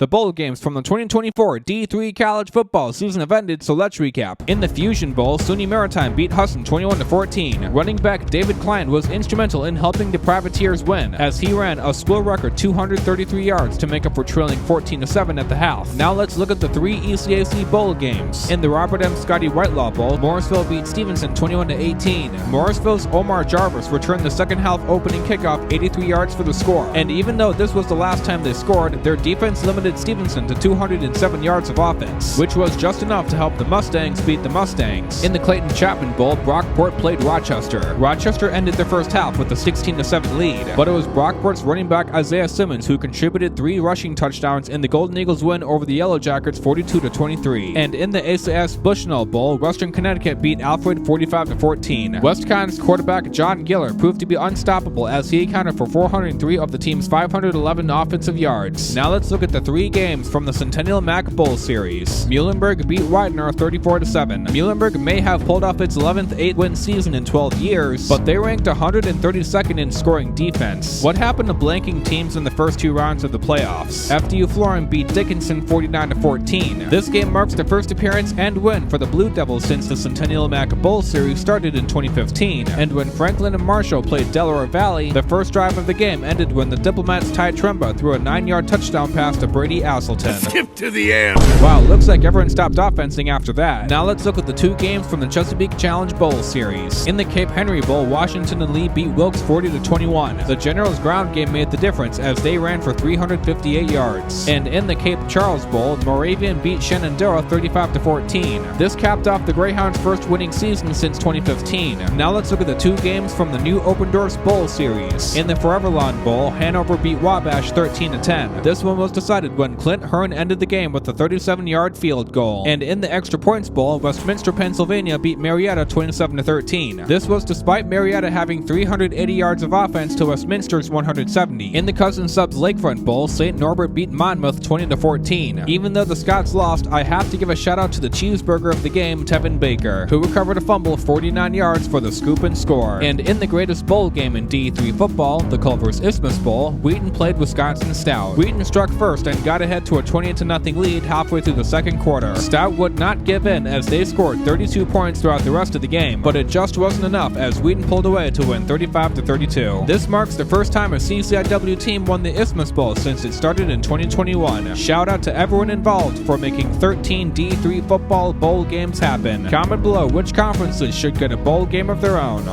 The bowl games from the 2024 D3 college football season have ended, so let's recap. In the Fusion Bowl, SUNY Maritime beat Husson 21-14. Running back David Klein was instrumental in helping the Privateers win, as he ran a school record 233 yards to make up for trailing 14-7 at the half. Now let's look at the three ECAC bowl games. In the Robert M. Scotty Whitelaw Bowl, Morrisville beat Stevenson 21-18. Morrisville's Omar Jarvis returned the second half opening kickoff 83 yards for the score, and even though this was the last time they scored, their defense limited Stevenson to 207 yards of offense, which was just enough to help the Mustangs beat the Mustangs. In the Clayton Chapman Bowl, Brockport played Rochester. Rochester ended the first half with a 16-7 lead, but it was Brockport's running back Isaiah Simmons who contributed 3 rushing touchdowns in the Golden Eagles' win over the Yellow Jackets 42-23. And in the ACS Bushnell Bowl, Western Connecticut beat Alfred 45-14. WestConn's quarterback John Giller proved to be unstoppable as he accounted for 403 of the team's 511 offensive yards. Now let's look at the three games from the Centennial Mac Bowl series. Muhlenberg beat Widener 34-7. Muhlenberg may have pulled off its 11th 8-win season in 12 years, but they ranked 132nd in scoring defense. What happened to blanking teams in the first 2 rounds of the playoffs? FDU Florham beat Dickinson 49-14. This game marks the first appearance and win for the Blue Devils since the Centennial Mac Bowl series started in 2015, and when Franklin and Marshall played Delaware Valley, the first drive of the game ended when the Diplomats' Ty Tremba threw a 9-yard touchdown pass to Brady Asselton. Skip to the end. Wow, looks like everyone stopped offensing after that. Now let's look at the 2 games from the Chesapeake Challenge Bowl series. In the Cape Henry Bowl, Washington and Lee beat Wilkes 40-21. The Generals' ground game made the difference as they ran for 358 yards. And in the Cape Charles Bowl, Moravian beat Shenandoah 35-14. This capped off the Greyhounds' first winning season since 2015. Now let's look at the 2 games from the new Open Doors Bowl series. In the Foreverlawn Bowl, Hanover beat Wabash 13-10. This one was decided when Clint Hearn ended the game with a 37-yard field goal. And in the Extra Points Bowl, Westminster, Pennsylvania beat Marietta 27-13. This was despite Marietta having 380 yards of offense to Westminster's 170. In the Cousin Subs Lakefront Bowl, St. Norbert beat Monmouth 20-14. Even though the Scots lost, I have to give a shout out to the cheeseburger of the game, Tevin Baker, who recovered a fumble 49 yards for the scoop and score. And in the greatest bowl game in D3 football, the Culver's Isthmus Bowl, Wheaton played Wisconsin Stout. Wheaton struck first and got ahead to a 20-0 lead halfway through the second quarter. Stout would not give in as they scored 32 points throughout the rest of the game, but it just wasn't enough as Wheaton pulled away to win 35-32. This marks the first time a CCIW team won the Isthmus Bowl since it started in 2021. Shout out to everyone involved for making 13 D3 football bowl games happen. Comment below which conferences should get a bowl game of their own.